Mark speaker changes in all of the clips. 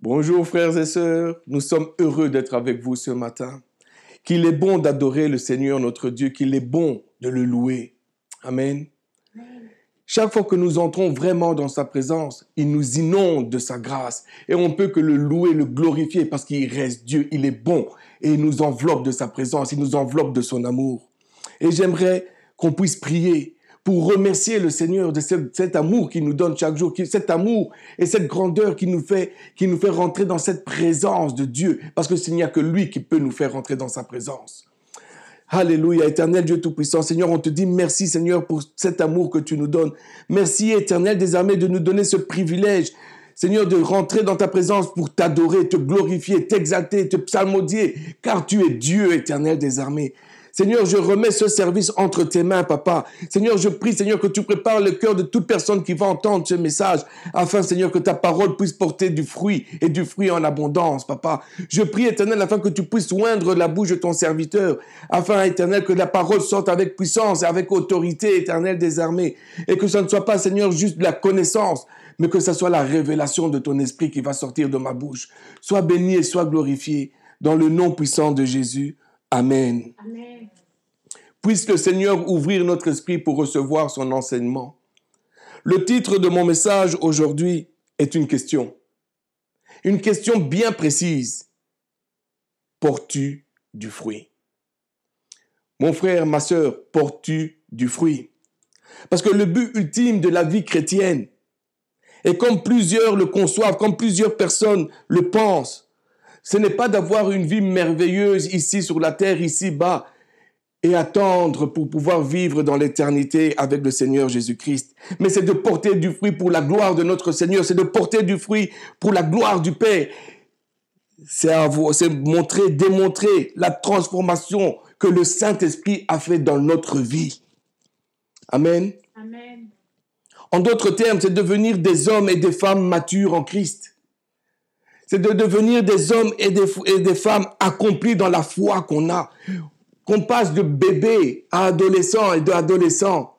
Speaker 1: Bonjour frères et sœurs, nous sommes heureux d'être avec vous ce matin. Qu'il est bon d'adorer le Seigneur notre Dieu, qu'il est bon de le louer. Amen. Chaque fois que nous entrons vraiment dans sa présence, il nous inonde de sa grâce et on ne peut que le louer, le glorifier parce qu'il reste Dieu, il est bon et il nous enveloppe de sa présence, il nous enveloppe de son amour. Et j'aimerais qu'on puisse prier pour remercier le Seigneur de cet amour qu'il nous donne chaque jour, cet amour et cette grandeur qui nous fait rentrer dans cette présence de Dieu, parce que il n'y a que lui qui peut nous faire rentrer dans sa présence. Alléluia, éternel Dieu Tout-Puissant, Seigneur, on te dit merci Seigneur pour cet amour que tu nous donnes. Merci éternel des armées de nous donner ce privilège, Seigneur, de rentrer dans ta présence pour t'adorer, te glorifier, t'exalter, te psalmodier, car tu es Dieu éternel des armées. Seigneur, je remets ce service entre tes mains, Papa. Seigneur, je prie, Seigneur, que tu prépares le cœur de toute personne qui va entendre ce message, afin, Seigneur, que ta parole puisse porter du fruit et du fruit en abondance, Papa. Je prie, Éternel, afin que tu puisses oindre la bouche de ton serviteur, afin, Éternel, que la parole sorte avec puissance et avec autorité, Éternel des armées, et que ce ne soit pas, Seigneur, juste de la connaissance, mais que ce soit la révélation de ton esprit qui va sortir de ma bouche. Sois béni et sois glorifié, dans le nom puissant de Jésus. Amen.
Speaker 2: Amen.
Speaker 1: Puisse le Seigneur ouvrir notre esprit pour recevoir son enseignement. Le titre de mon message aujourd'hui est une question. Une question bien précise. Portes-tu du fruit? Mon frère, ma sœur, portes-tu du fruit? Parce que le but ultime de la vie chrétienne, et comme plusieurs le conçoivent, comme plusieurs personnes le pensent, ce n'est pas d'avoir une vie merveilleuse ici sur la terre, ici-bas, et attendre pour pouvoir vivre dans l'éternité avec le Seigneur Jésus-Christ. Mais c'est de porter du fruit pour la gloire de notre Seigneur, c'est de porter du fruit pour la gloire du Père. C'est démontrer la transformation que le Saint-Esprit a fait dans notre vie. Amen.
Speaker 2: Amen.
Speaker 1: En d'autres termes, c'est devenir des hommes et des femmes matures en Christ. C'est de devenir des hommes et des femmes accomplis dans la foi qu'on a. Qu'on passe de bébés à adolescents et d'adolescents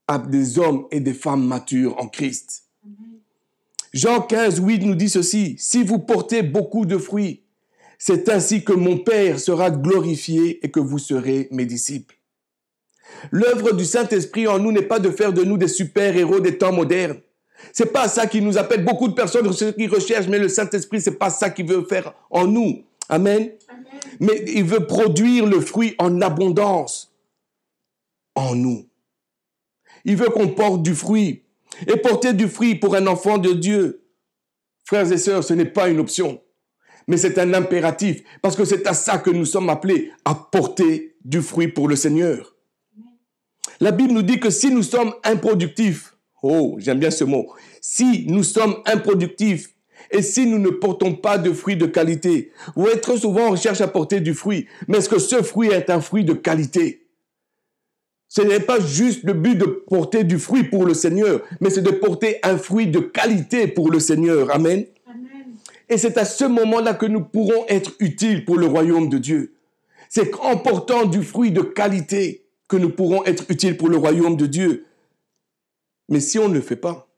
Speaker 1: à des hommes et des femmes matures en Christ.
Speaker 2: Amen.
Speaker 1: Jean 15, 8 nous dit ceci. Si vous portez beaucoup de fruits, c'est ainsi que mon Père sera glorifié et que vous serez mes disciples. L'œuvre du Saint-Esprit en nous n'est pas de faire de nous des super-héros des temps modernes. C'est pas ça qui nous appelle. Beaucoup de personnes qui recherchent, mais le Saint-Esprit, c'est pas ça qu'il veut faire en nous. Amen.
Speaker 2: Amen.
Speaker 1: Mais il veut produire le fruit en abondance en nous. Il veut qu'on porte du fruit. Et porter du fruit pour un enfant de Dieu, frères et sœurs, ce n'est pas une option, mais c'est un impératif, parce que c'est à ça que nous sommes appelés, à porter du fruit pour le Seigneur. La Bible nous dit que si nous sommes improductifs, oh, j'aime bien ce mot. Si nous sommes improductifs et si nous ne portons pas de fruits de qualité, vous voyez, très souvent on cherche à porter du fruit, mais est-ce que ce fruit est un fruit de qualité? Ce n'est pas juste le but de porter du fruit pour le Seigneur, mais c'est de porter un fruit de qualité pour le Seigneur. Amen.
Speaker 2: Amen.
Speaker 1: Et c'est à ce moment-là que nous pourrons être utiles pour le royaume de Dieu. C'est en portant du fruit de qualité que nous pourrons être utiles pour le royaume de Dieu. Mais si on ne le fait pas,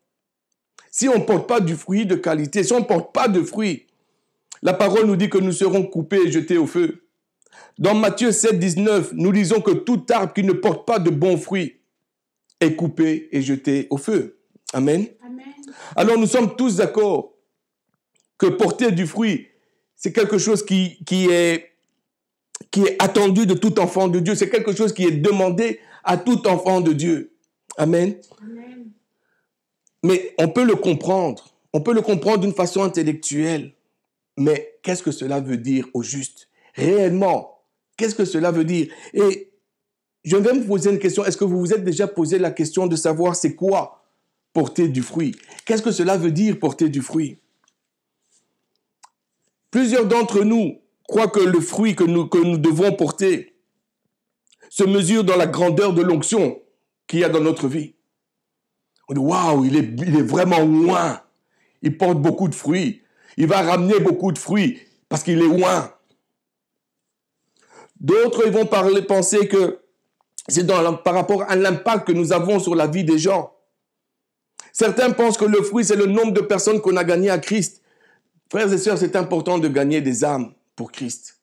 Speaker 1: si on ne porte pas du fruit de qualité, si on ne porte pas de fruit, la parole nous dit que nous serons coupés et jetés au feu. Dans Matthieu 7, 19, nous lisons que tout arbre qui ne porte pas de bons fruits est coupé et jeté au feu. Amen.
Speaker 2: Amen.
Speaker 1: Alors nous sommes tous d'accord que porter du fruit, c'est quelque chose qui est attendu de tout enfant de Dieu. C'est quelque chose qui est demandé à tout enfant de Dieu. Amen.
Speaker 2: Amen.
Speaker 1: Mais on peut le comprendre. On peut le comprendre d'une façon intellectuelle. Mais qu'est-ce que cela veut dire au juste? Réellement, qu'est-ce que cela veut dire? Et je vais me poser une question. Est-ce que vous vous êtes déjà posé la question de savoir c'est quoi porter du fruit? Qu'est-ce que cela veut dire porter du fruit? Plusieurs d'entre nous croient que le fruit que nous devons porter se mesure dans la grandeur de l'onction qu'il y a dans notre vie. On dit, waouh, il est vraiment loin. Il porte beaucoup de fruits. Il va ramener beaucoup de fruits parce qu'il est loin. D'autres ils vont penser que c'est par rapport à l'impact que nous avons sur la vie des gens. Certains pensent que le fruit, c'est le nombre de personnes qu'on a gagnées à Christ. Frères et sœurs, c'est important de gagner des âmes pour Christ.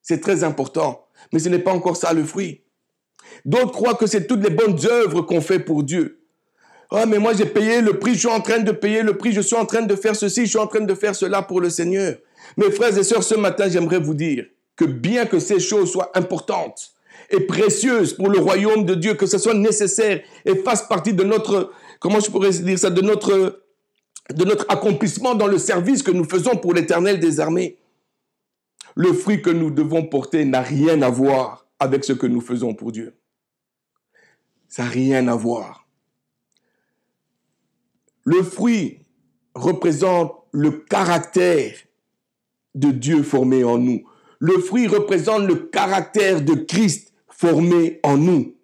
Speaker 1: C'est très important, mais ce n'est pas encore ça le fruit. D'autres croient que c'est toutes les bonnes œuvres qu'on fait pour Dieu. Ah, mais moi j'ai payé le prix, je suis en train de payer le prix, je suis en train de faire ceci, je suis en train de faire cela pour le Seigneur. Mes frères et sœurs, ce matin, j'aimerais vous dire que bien que ces choses soient importantes et précieuses pour le royaume de Dieu, que ce soit nécessaire et fasse partie de notre, comment je pourrais dire ça, de notre accomplissement dans le service que nous faisons pour l'Éternel des armées, le fruit que nous devons porter n'a rien à voir avec ce que nous faisons pour Dieu. Ça n'a rien à voir. Le fruit représente le caractère de Dieu formé en nous. Le fruit représente le caractère de Christ formé en nous.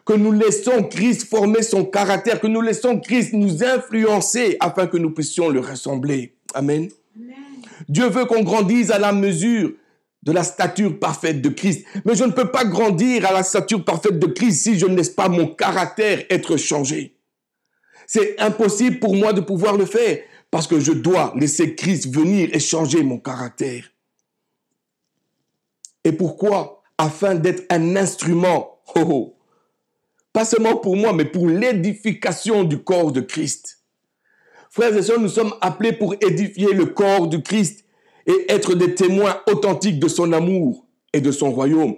Speaker 1: Que nous laissons Christ former son caractère, que nous laissons Christ nous influencer afin que nous puissions le ressembler. Amen. Amen. Dieu veut qu'on grandisse à la mesure de la stature parfaite de Christ. Mais je ne peux pas grandir à la stature parfaite de Christ si je ne laisse pas mon caractère être changé. C'est impossible pour moi de pouvoir le faire parce que je dois laisser Christ venir et changer mon caractère. Et pourquoi? Afin d'être un instrument, pas seulement pour moi, mais pour l'édification du corps de Christ. Frères et sœurs, nous sommes appelés pour édifier le corps de Christ et être des témoins authentiques de son amour et de son royaume.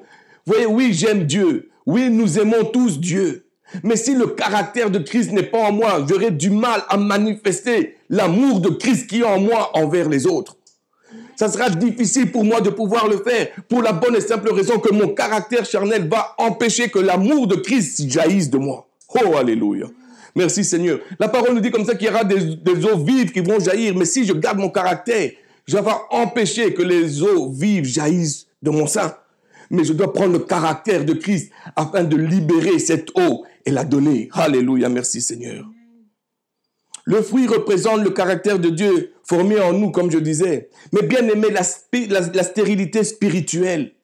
Speaker 1: Vous voyez, oui, j'aime Dieu. Oui, nous aimons tous Dieu. Mais si le caractère de Christ n'est pas en moi, j'aurai du mal à manifester l'amour de Christ qui est en moi envers les autres. Ça sera difficile pour moi de pouvoir le faire pour la bonne et simple raison que mon caractère charnel va empêcher que l'amour de Christ jaillisse de moi. Oh, alléluia. Merci Seigneur. La parole nous dit comme ça qu'il y aura des eaux vives qui vont jaillir. Mais si je garde mon caractère, je vais empêcher que les eaux vives jaillissent de mon sein. Mais je dois prendre le caractère de Christ afin de libérer cette eau et la donner. Alléluia. Merci Seigneur. Le fruit représente le caractère de Dieu formé en nous, comme je disais. Mais bien aimé, la stérilité spirituelle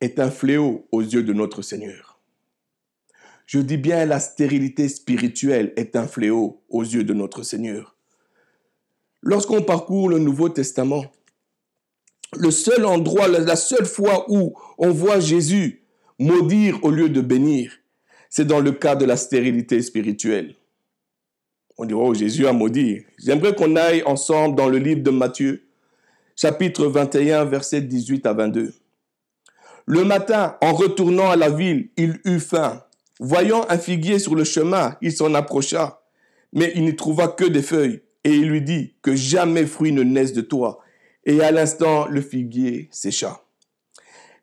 Speaker 1: est un fléau aux yeux de notre Seigneur. Je dis bien la stérilité spirituelle est un fléau aux yeux de notre Seigneur. Lorsqu'on parcourt le Nouveau Testament, le seul endroit, la seule fois où on voit Jésus maudire au lieu de bénir, c'est dans le cas de la stérilité spirituelle. On dit, oh, Jésus a maudit. J'aimerais qu'on aille ensemble dans le livre de Matthieu, chapitre 21, versets 18 à 22. Le matin, en retournant à la ville, il eut faim. Voyant un figuier sur le chemin, il s'en approcha, mais il n'y trouva que des feuilles. Et il lui dit que jamais fruit ne naisse de toi. Et à l'instant, le figuier sécha.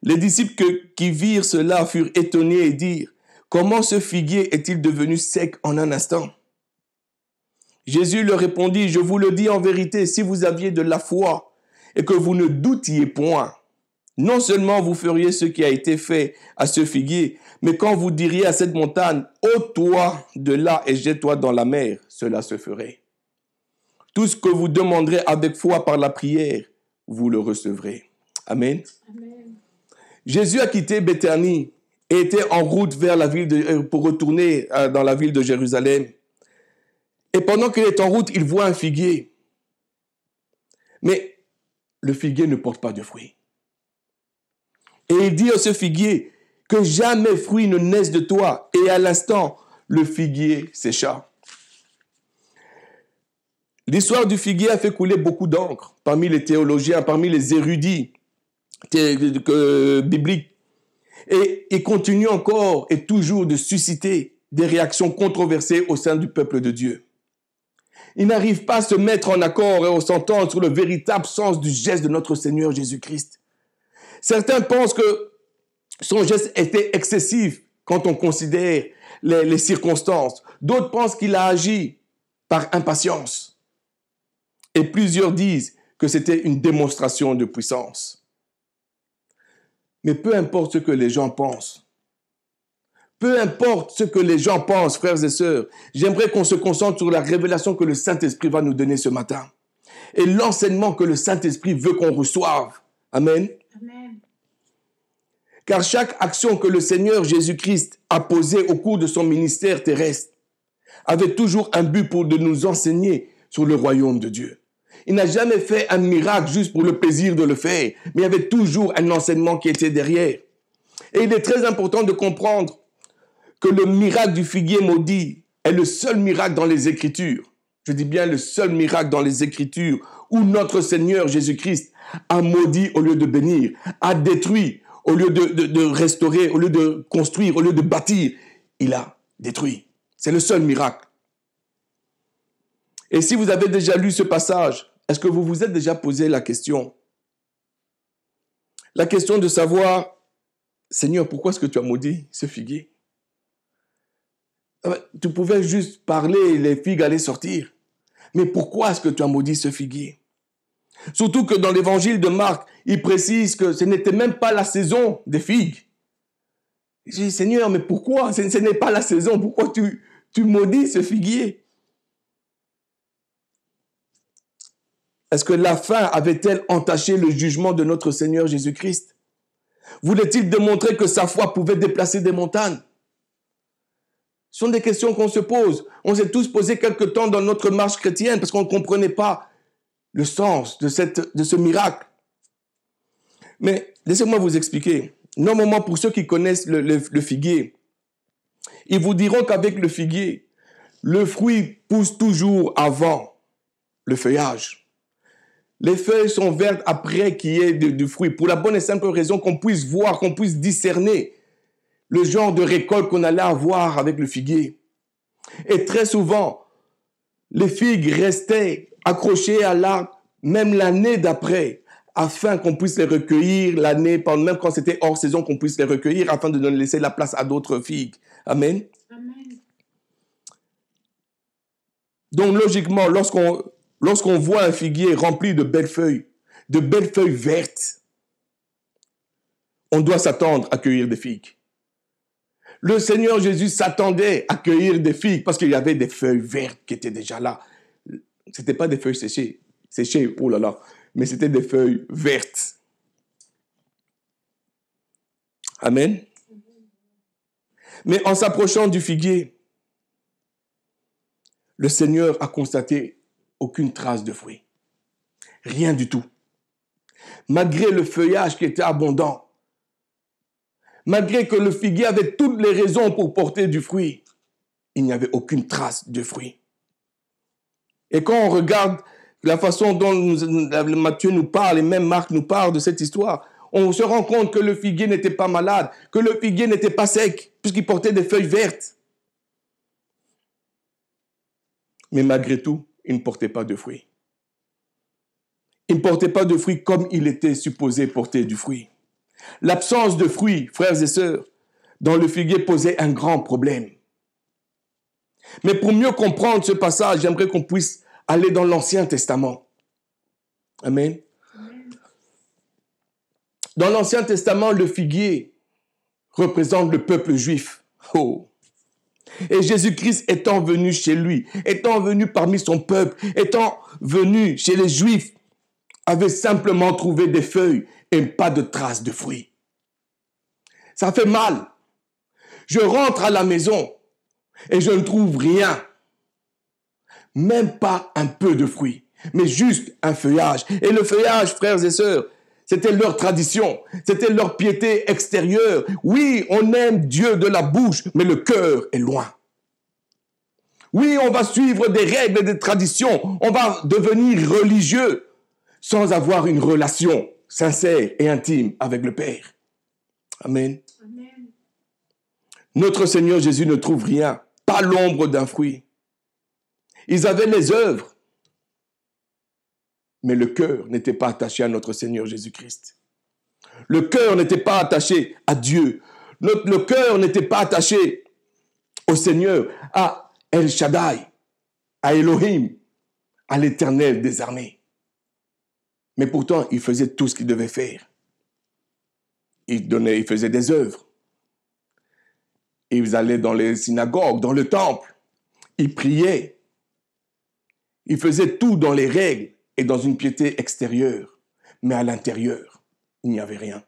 Speaker 1: Les disciples qui virent cela furent étonnés et dirent, comment ce figuier est-il devenu sec en un instant? Jésus leur répondit, je vous le dis en vérité, si vous aviez de la foi et que vous ne doutiez point, non seulement vous feriez ce qui a été fait à ce figuier, mais quand vous diriez à cette montagne, ôte-toi de là et jette-toi dans la mer, cela se ferait. Tout ce que vous demanderez avec foi par la prière, vous le recevrez. Amen. Amen. Jésus a quitté Béthanie et était en route vers la ville pour retourner dans la ville de Jérusalem. Et pendant qu'il est en route, il voit un figuier. Mais le figuier ne porte pas de fruits. Et il dit à ce figuier que jamais fruit ne naisse de toi. Et à l'instant, le figuier sécha. L'histoire du figuier a fait couler beaucoup d'encre parmi les théologiens, parmi les érudits bibliques. Et il continue encore et toujours de susciter des réactions controversées au sein du peuple de Dieu. Ils n'arrivent pas à se mettre en accord et à s'entendre sur le véritable sens du geste de notre Seigneur Jésus-Christ. Certains pensent que son geste était excessif quand on considère les circonstances. D'autres pensent qu'il a agi par impatience. Et plusieurs disent que c'était une démonstration de puissance. Mais peu importe ce que les gens pensent, peu importe ce que les gens pensent, frères et sœurs, j'aimerais qu'on se concentre sur la révélation que le Saint-Esprit va nous donner ce matin. Et l'enseignement que le Saint-Esprit veut qu'on reçoive. Amen. Amen. Car chaque action que le Seigneur Jésus-Christ a posée au cours de son ministère terrestre avait toujours un but pour de nous enseigner sur le royaume de Dieu. Il n'a jamais fait un miracle juste pour le plaisir de le faire, mais il y avait toujours un enseignement qui était derrière. Et il est très important de comprendre que le miracle du figuier maudit est le seul miracle dans les Écritures. Je dis bien le seul miracle dans les Écritures où notre Seigneur Jésus-Christ a maudit au lieu de bénir, a détruit au lieu de restaurer, au lieu de construire, au lieu de bâtir. Il a détruit. C'est le seul miracle. Et si vous avez déjà lu ce passage, est-ce que vous vous êtes déjà posé la question de savoir, Seigneur, pourquoi est-ce que tu as maudit ce figuier? Tu pouvais juste parler et les figues allaient sortir. Mais pourquoi est-ce que tu as maudit ce figuier? Surtout que dans l'évangile de Marc, il précise que ce n'était même pas la saison des figues. Je dis, Seigneur, mais pourquoi? Ce n'est pas la saison. Pourquoi tu maudis ce figuier? Est-ce que la faim avait-elle entaché le jugement de notre Seigneur Jésus-Christ? Voulait-il démontrer que sa foi pouvait déplacer des montagnes? Ce sont des questions qu'on se pose. On s'est tous posé quelque temps dans notre marche chrétienne parce qu'on ne comprenait pas le sens de ce miracle. Mais laissez-moi vous expliquer. Normalement, pour ceux qui connaissent le figuier, ils vous diront qu'avec le figuier, le fruit pousse toujours avant le feuillage. Les feuilles sont vertes après qu'il y ait du fruit, pour la bonne et simple raison qu'on puisse voir, qu'on puisse discerner le genre de récolte qu'on allait avoir avec le figuier. Et très souvent, les figues restaient accrochées à l'arbre, même l'année d'après, afin qu'on puisse les recueillir l'année, même quand c'était hors saison, qu'on puisse les recueillir, afin de laisser la place à d'autres figues. Amen. Amen. Donc logiquement, lorsqu'on voit un figuier rempli de belles feuilles vertes, on doit s'attendre à cueillir des figues. Le Seigneur Jésus s'attendait à cueillir des figues parce qu'il y avait des feuilles vertes qui étaient déjà là. Ce n'étaient pas des feuilles séchées, oh là là, mais c'était des feuilles vertes. Amen. Mais en s'approchant du figuier, le Seigneur a constaté aucune trace de fruit. Rien du tout. Malgré le feuillage qui était abondant, malgré que le figuier avait toutes les raisons pour porter du fruit, il n'y avait aucune trace de fruit. Et quand on regarde la façon dont Matthieu nous parle et même Marc nous parle de cette histoire, on se rend compte que le figuier n'était pas malade, que le figuier n'était pas sec, puisqu'il portait des feuilles vertes. Mais malgré tout, il ne portait pas de fruits. Il ne portait pas de fruits comme il était supposé porter du fruit. L'absence de fruits, frères et sœurs, dans le figuier posait un grand problème. Mais pour mieux comprendre ce passage, j'aimerais qu'on puisse aller dans l'Ancien Testament. Amen. Dans l'Ancien Testament, le figuier représente le peuple juif. Oh. Et Jésus-Christ étant venu chez lui, étant venu parmi son peuple, étant venu chez les Juifs, avait simplement trouvé des feuilles et pas de traces de fruits. Ça fait mal. Je rentre à la maison et je ne trouve rien. Même pas un peu de fruits, mais juste un feuillage. Et le feuillage, frères et sœurs, c'était leur tradition, c'était leur piété extérieure. Oui, on aime Dieu de la bouche, mais le cœur est loin. Oui, on va suivre des règles et des traditions. On va devenir religieux sans avoir une relation sincère et intime avec le Père. Amen. Amen. Notre Seigneur Jésus ne trouve rien, pas l'ombre d'un fruit. Ils avaient les œuvres, mais le cœur n'était pas attaché à notre Seigneur Jésus-Christ. Le cœur n'était pas attaché à Dieu. Le cœur n'était pas attaché au Seigneur, à El Shaddai, à Elohim, à l'Éternel des armées. Mais pourtant, il faisait tout ce qu'il devait faire. Il faisait des œuvres. Ils allaient dans les synagogues, dans le temple. Ils priaient. Ils faisaient tout dans les règles et dans une piété extérieure. Mais à l'intérieur, il n'y avait rien.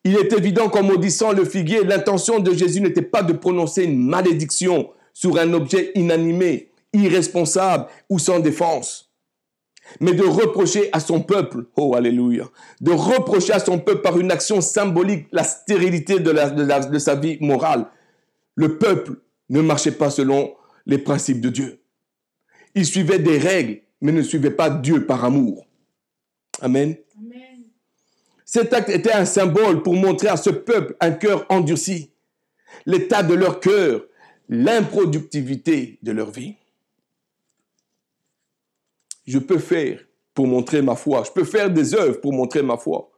Speaker 1: Il est évident qu'en maudissant le figuier, l'intention de Jésus n'était pas de prononcer une malédiction sur un objet inanimé irresponsable ou sans défense. Mais de reprocher à son peuple, oh alléluia, de reprocher à son peuple par une action symbolique la stérilité de sa vie morale. Le peuple ne marchait pas selon les principes de Dieu. Il suivait des règles, mais ne suivait pas Dieu par amour. Amen. Amen. Cet acte était un symbole pour montrer à ce peuple un cœur endurci, l'état de leur cœur, l'improductivité de leur vie. Je peux faire pour montrer ma foi. Je peux faire des œuvres pour montrer ma foi.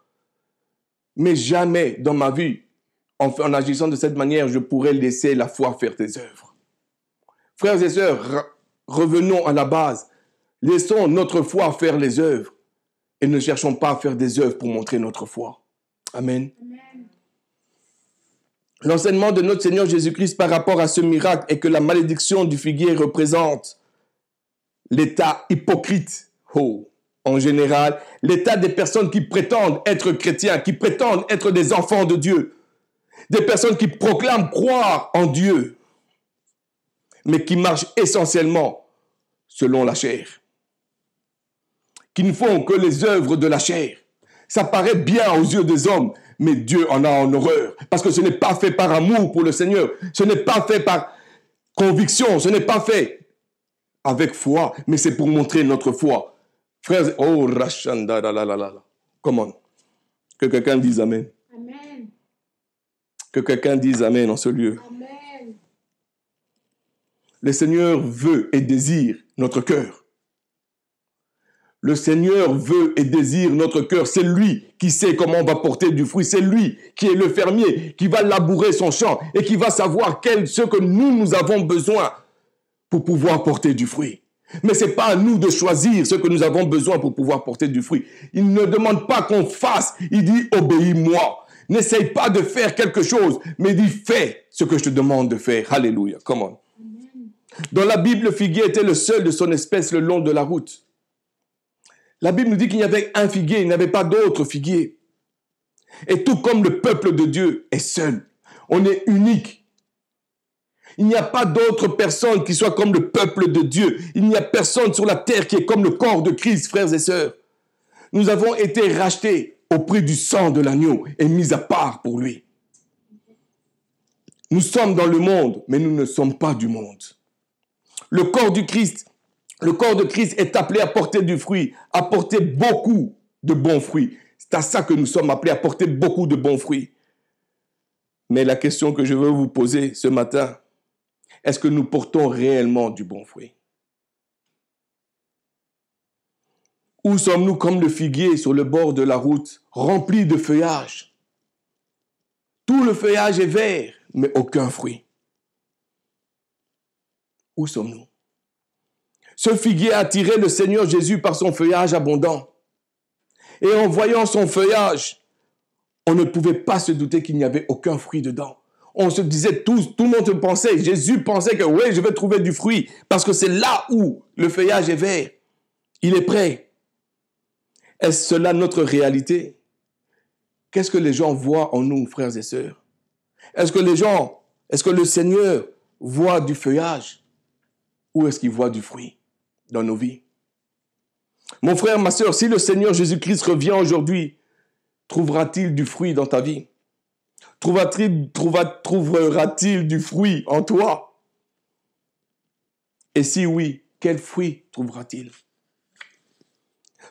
Speaker 1: Mais jamais dans ma vie, en agissant de cette manière, je pourrais laisser la foi faire des œuvres. Frères et sœurs, revenons à la base. Laissons notre foi faire les œuvres et ne cherchons pas à faire des œuvres pour montrer notre foi. Amen. Amen. L'enseignement de notre Seigneur Jésus-Christ par rapport à ce miracle est que la malédiction du figuier représente l'état hypocrite, en général, l'état des personnes qui prétendent être chrétiens, qui prétendent être des enfants de Dieu, des personnes qui proclament croire en Dieu, mais qui marchent essentiellement selon la chair, qui ne font que les œuvres de la chair. Ça paraît bien aux yeux des hommes, mais Dieu en a en horreur, parce que ce n'est pas fait par amour pour le Seigneur, ce n'est pas fait par conviction, ce n'est pas fait avec foi, mais c'est pour montrer notre foi. Frères, oh, Rachanda, come on. Que quelqu'un dise Amen. Amen. Que quelqu'un dise Amen en ce lieu. Amen. Le Seigneur veut et désire notre cœur. Le Seigneur veut et désire notre cœur. C'est lui qui sait comment on va porter du fruit. C'est lui qui est le fermier, qui va labourer son champ et qui va savoir ce que nous avons besoin pour pouvoir porter du fruit. Mais ce n'est pas à nous de choisir ce que nous avons besoin pour pouvoir porter du fruit. Il ne demande pas qu'on fasse, il dit « obéis-moi ». N'essaye pas de faire quelque chose, mais dis « fais ce que je te demande de faire ». Alléluia, come on. Amen. Dans la Bible, le figuier était le seul de son espèce le long de la route. La Bible nous dit qu'il y avait un figuier, il n'y avait pas d'autre figuier. Et tout comme le peuple de Dieu est seul, on est unique. Il n'y a pas d'autre personne qui soit comme le peuple de Dieu. Il n'y a personne sur la terre qui est comme le corps de Christ, frères et sœurs. Nous avons été rachetés au prix du sang de l'agneau et mis à part pour lui. Nous sommes dans le monde, mais nous ne sommes pas du monde. Le corps de Christ est appelé à porter du fruit, à porter beaucoup de bons fruits. C'est à ça que nous sommes appelés, à porter beaucoup de bons fruits. Mais la question que je veux vous poser ce matin, est-ce que nous portons réellement du bon fruit? Ou sommes-nous comme le figuier sur le bord de la route, rempli de feuillage? Tout le feuillage est vert, mais aucun fruit. Où sommes-nous? Ce figuier a attiré le Seigneur Jésus par son feuillage abondant. Et en voyant son feuillage, on ne pouvait pas se douter qu'il n'y avait aucun fruit dedans. On se disait tout le monde pensait, Jésus pensait que oui, je vais trouver du fruit, parce que c'est là où le feuillage est vert. Il est prêt. Est-ce cela notre réalité? Qu'est-ce que les gens voient en nous, frères et sœurs? Est-ce que le Seigneur voit du feuillage? Ou est-ce qu'il voit du fruit dans nos vies? Mon frère, ma sœur, si le Seigneur Jésus-Christ revient aujourd'hui, trouvera-t-il du fruit dans ta vie? Trouvera-t-il du fruit en toi? Et si oui, quel fruit trouvera-t-il?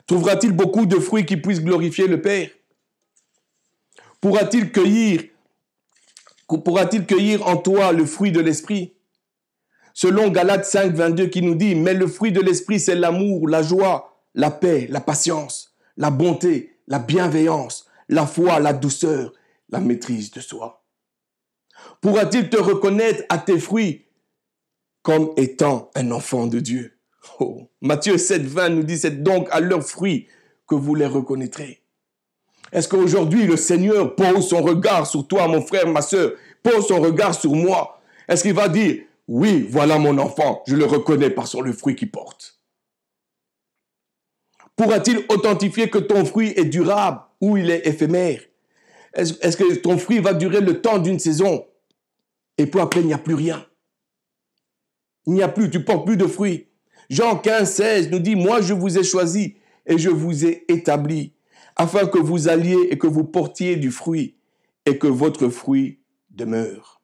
Speaker 1: Trouvera-t-il beaucoup de fruits qui puissent glorifier le Père? Pourra-t-il cueillir en toi le fruit de l'Esprit? Selon Galates 5, 22 qui nous dit « Mais le fruit de l'Esprit, c'est l'amour, la joie, la paix, la patience, la bonté, la bienveillance, la foi, la douceur, la maîtrise de soi. » Pourra-t-il te reconnaître à tes fruits comme étant un enfant de Dieu? Oh. Matthieu 7, 20 nous dit « C'est donc à leurs fruits que vous les reconnaîtrez. » Est-ce qu'aujourd'hui, le Seigneur pose son regard sur toi, mon frère, ma sœur, pose son regard sur moi? Est-ce qu'il va dire « Oui, voilà mon enfant, je le reconnais par le fruit qu'il porte. » Pourra-t-il authentifier que ton fruit est durable ou il est éphémère? Est-ce que ton fruit va durer le temps d'une saison et puis après il n'y a plus rien? Il n'y a plus, tu portes plus de fruits. Jean 15, 16 nous dit, moi je vous ai choisi et je vous ai établi, afin que vous alliez et que vous portiez du fruit et que votre fruit demeure.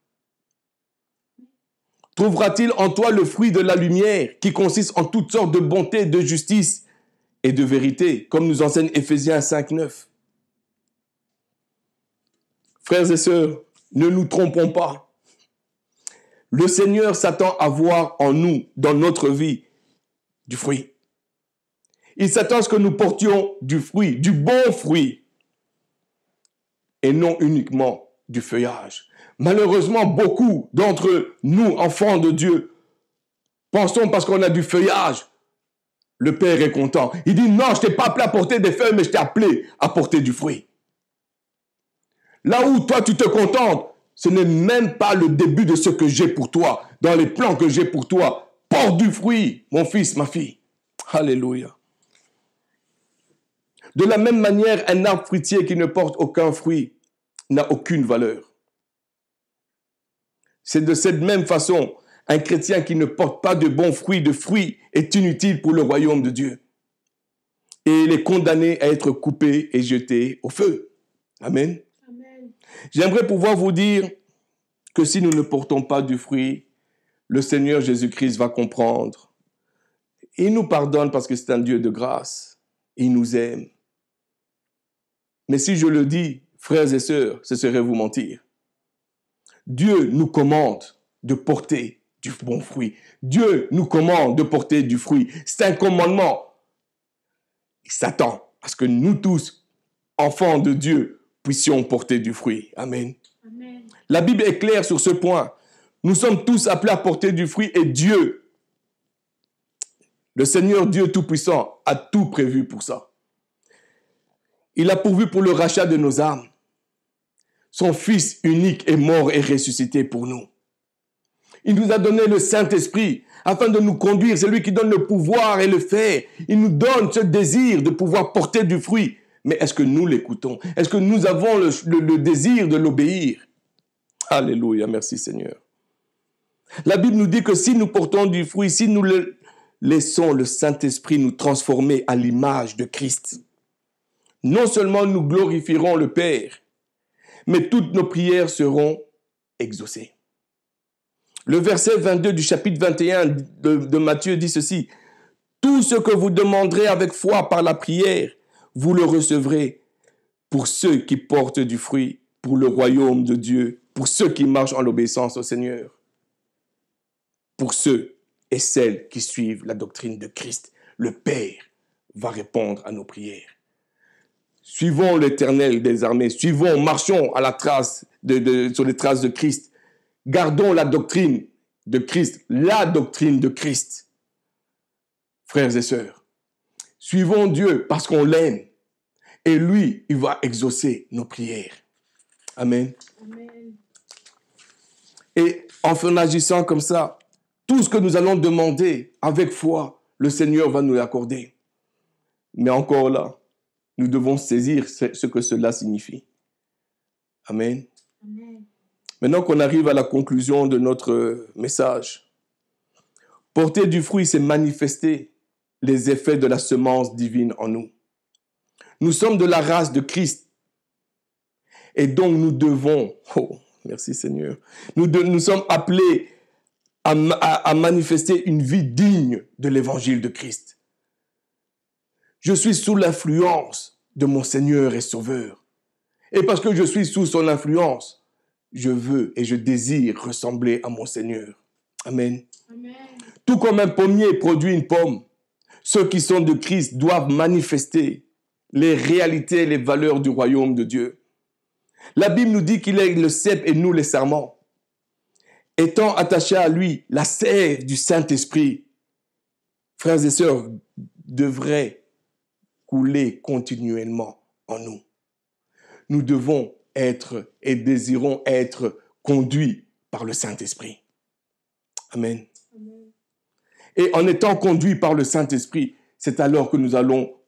Speaker 1: Trouvera-t-il en toi le fruit de la lumière qui consiste en toutes sortes de bonté, de justice et de vérité, comme nous enseigne Éphésiens 5, 9. Frères et sœurs, ne nous trompons pas. Le Seigneur s'attend à voir en nous, dans notre vie, du fruit. Il s'attend à ce que nous portions du fruit, du bon fruit, et non uniquement du feuillage. Malheureusement, beaucoup d'entre nous, enfants de Dieu, pensons parce qu'on a du feuillage, le Père est content. Il dit, non, je ne t'ai pas appelé à porter des feuilles, mais je t'ai appelé à porter du fruit. Là où toi, tu te contentes, ce n'est même pas le début de ce que j'ai pour toi, dans les plans que j'ai pour toi. Porte du fruit, mon fils, ma fille. Alléluia. De la même manière, un arbre fruitier qui ne porte aucun fruit n'a aucune valeur. C'est de cette même façon, un chrétien qui ne porte pas de bons fruits, est inutile pour le royaume de Dieu. Et il est condamné à être coupé et jeté au feu. Amen. Amen. J'aimerais pouvoir vous dire que si nous ne portons pas du fruit, le Seigneur Jésus-Christ va comprendre. Il nous pardonne parce que c'est un Dieu de grâce. Il nous aime. Mais si je le dis, frères et sœurs, ce serait vous mentir. Dieu nous commande de porter du bon fruit. Dieu nous commande de porter du fruit. C'est un commandement. Il s'attend à ce que nous tous, enfants de Dieu, puissions porter du fruit. Amen. Amen. La Bible est claire sur ce point. Nous sommes tous appelés à porter du fruit et Dieu, le Seigneur Dieu Tout-Puissant, a tout prévu pour ça. Il a pourvu pour le rachat de nos âmes. Son Fils unique est mort et ressuscité pour nous. Il nous a donné le Saint-Esprit afin de nous conduire. C'est lui qui donne le pouvoir et le faire. Il nous donne ce désir de pouvoir porter du fruit. Mais est-ce que nous l'écoutons? Est-ce que nous avons le désir de l'obéir? Alléluia, merci Seigneur. La Bible nous dit que si nous portons du fruit, si nous laissons le Saint-Esprit nous transformer à l'image de Christ, non seulement nous glorifierons le Père, mais toutes nos prières seront exaucées. Le verset 22 du chapitre 21 de Matthieu dit ceci. « Tout ce que vous demanderez avec foi par la prière, vous le recevrez pour ceux qui portent du fruit, pour le royaume de Dieu, pour ceux qui marchent en l'obéissance au Seigneur, pour ceux et celles qui suivent la doctrine de Christ. Le Père va répondre à nos prières. Suivons l'Éternel des armées, marchons à la trace sur les traces de Christ. Gardons la doctrine de Christ, la doctrine de Christ. Frères et sœurs, suivons Dieu parce qu'on l'aime. Et lui, il va exaucer nos prières. Amen. Amen. Et en agissant comme ça, tout ce que nous allons demander avec foi, le Seigneur va nous l'accorder. Mais encore là, nous devons saisir ce que cela signifie. Amen. Amen. Maintenant qu'on arrive à la conclusion de notre message, porter du fruit, c'est manifester les effets de la semence divine en nous. Nous sommes de la race de Christ. Et donc nous devons, merci Seigneur, nous sommes appelés à manifester une vie digne de l'évangile de Christ. Je suis sous l'influence de mon Seigneur et Sauveur. Et parce que je suis sous son influence, je veux et je désire ressembler à mon Seigneur. Amen. Amen. Tout comme un pommier produit une pomme, ceux qui sont de Christ doivent manifester les réalités et les valeurs du royaume de Dieu. La Bible nous dit qu'il est le cep et nous les sarments. Étant attachés à lui, la sève du Saint-Esprit, frères et sœurs, devrait couler continuellement en nous. Nous devons être et désirons être conduits par le Saint-Esprit. Amen. Amen. Et en étant conduits par le Saint-Esprit, c'est alors que nous allons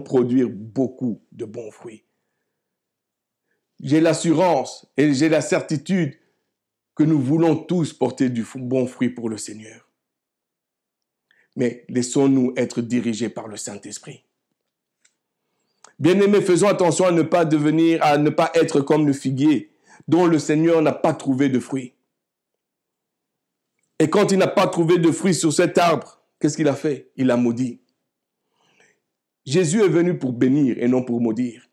Speaker 1: produire beaucoup de bons fruits. J'ai l'assurance et j'ai la certitude que nous voulons tous porter du bon fruit pour le Seigneur. Mais laissons-nous être dirigés par le Saint-Esprit. Bien-aimés, faisons attention à ne pas être comme le figuier dont le Seigneur n'a pas trouvé de fruits. Et quand il n'a pas trouvé de fruits sur cet arbre, qu'est-ce qu'il a fait? Il a maudit. Jésus est venu pour bénir et non pour maudire.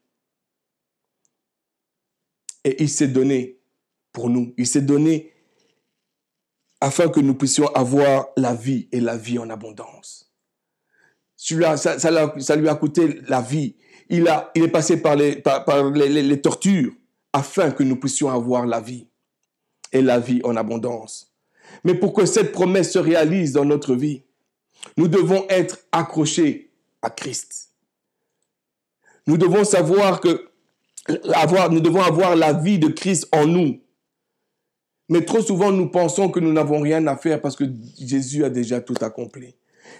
Speaker 1: Et il s'est donné pour nous. Il s'est donné afin que nous puissions avoir la vie et la vie en abondance. Ça lui a coûté la vie. Il est passé par les tortures afin que nous puissions avoir la vie et la vie en abondance. Mais pour que cette promesse se réalise dans notre vie, nous devons être accrochés à Christ. Nous devons nous devons avoir la vie de Christ en nous. Mais trop souvent, nous pensons que nous n'avons rien à faire parce que Jésus a déjà tout accompli.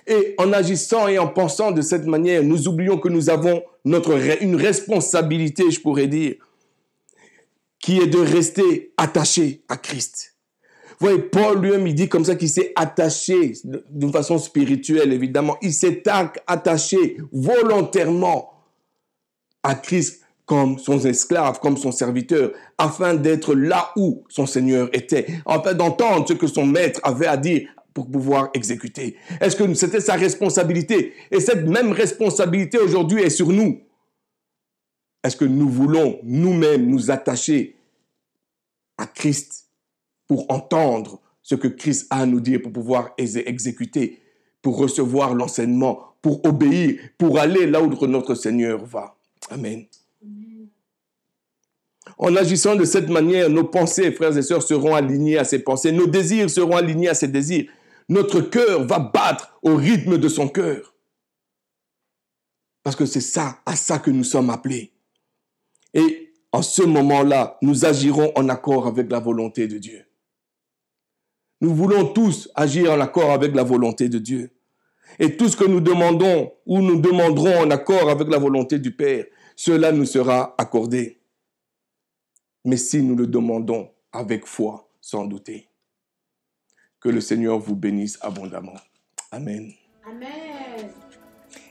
Speaker 1: Et en agissant et en pensant de cette manière, nous oublions que nous avons une responsabilité, je pourrais dire, qui est de rester attaché à Christ. Vous voyez, Paul lui-même, il dit comme ça qu'il s'est attaché d'une façon spirituelle, évidemment. Il s'est attaché volontairement à Christ comme son esclave, comme son serviteur, afin d'être là où son Seigneur était, afin d'entendre ce que son maître avait à dire pour pouvoir exécuter. Est-ce que c'était sa responsabilité? Et cette même responsabilité aujourd'hui est sur nous. Est-ce que nous voulons nous-mêmes nous attacher à Christ pour entendre ce que Christ a à nous dire, pour pouvoir exécuter, pour recevoir l'enseignement, pour obéir, pour aller là où notre Seigneur va? Amen. En agissant de cette manière, nos pensées, frères et sœurs, seront alignées à ses pensées. Nos désirs seront alignés à ses désirs. Notre cœur va battre au rythme de son cœur. Parce que c'est à ça que nous sommes appelés. Et en ce moment-là, nous agirons en accord avec la volonté de Dieu. Nous voulons tous agir en accord avec la volonté de Dieu. Et tout ce que nous demandons ou nous demanderons en accord avec la volonté du Père, cela nous sera accordé. Mais si nous le demandons avec foi, sans douter. Que le Seigneur vous bénisse abondamment. Amen.
Speaker 2: Amen.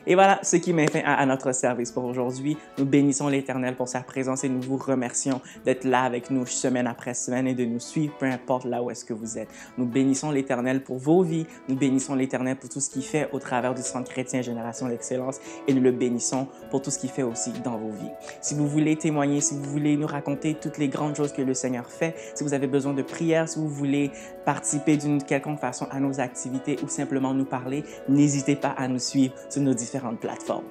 Speaker 3: Et voilà ce qui met fin à notre service pour aujourd'hui. Nous bénissons l'Éternel pour sa présence et nous vous remercions d'être là avec nous semaine après semaine et de nous suivre, peu importe là où est-ce que vous êtes. Nous bénissons l'Éternel pour vos vies. Nous bénissons l'Éternel pour tout ce qu'il fait au travers du Centre chrétien Génération d'Excellence et nous le bénissons pour tout ce qu'il fait aussi dans vos vies. Si vous voulez témoigner, si vous voulez nous raconter toutes les grandes choses que le Seigneur fait, si vous avez besoin de prière, si vous voulez participer d'une quelconque façon à nos activités ou simplement nous parler, n'hésitez pas à nous suivre sur nos différentes plateformes.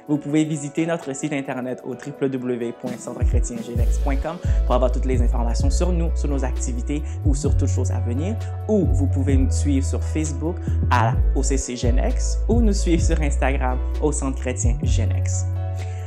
Speaker 3: Vous pouvez visiter notre site internet au www.centrechrétiengenex.com pour avoir toutes les informations sur nous, sur nos activités ou sur toutes choses à venir. Ou vous pouvez nous suivre sur Facebook au CC Genex ou nous suivre sur Instagram au Centre chrétien Genex.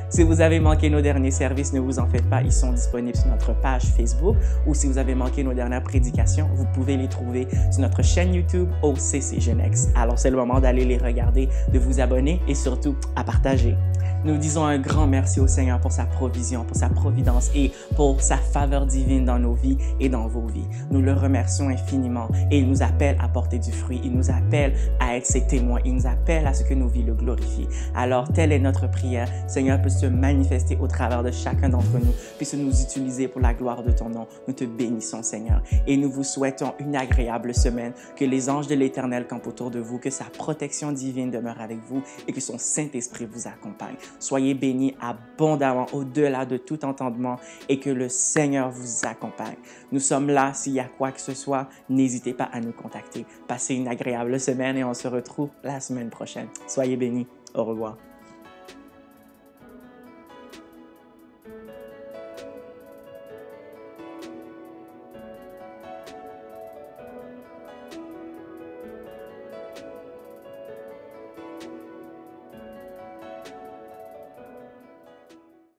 Speaker 3: Si vous avez manqué nos derniers services, ne vous en faites pas, ils sont disponibles sur notre page Facebook. Ou si vous avez manqué nos dernières prédications, vous pouvez les trouver sur notre chaîne YouTube au CC Genex. Alors c'est le moment d'aller les regarder, de vous abonner et surtout à partager. Nous disons un grand merci au Seigneur pour sa provision, pour sa providence et pour sa faveur divine dans nos vies et dans vos vies. Nous le remercions infiniment et il nous appelle à porter du fruit. Il nous appelle à être ses témoins. Il nous appelle à ce que nos vies le glorifient. Alors, telle est notre prière. Seigneur, puisse se manifester au travers de chacun d'entre nous, puisse nous utiliser pour la gloire de ton nom. Nous te bénissons, Seigneur, et nous vous souhaitons une agréable semaine. Que les anges de l'Éternel campent autour de vous, que sa protection divine demeure avec vous et que son Saint-Esprit vous accompagne. Soyez bénis abondamment au-delà de tout entendement et que le Seigneur vous accompagne. Nous sommes là. S'il y a quoi que ce soit, n'hésitez pas à nous contacter. Passez une agréable semaine et on se retrouve la semaine prochaine. Soyez bénis. Au revoir.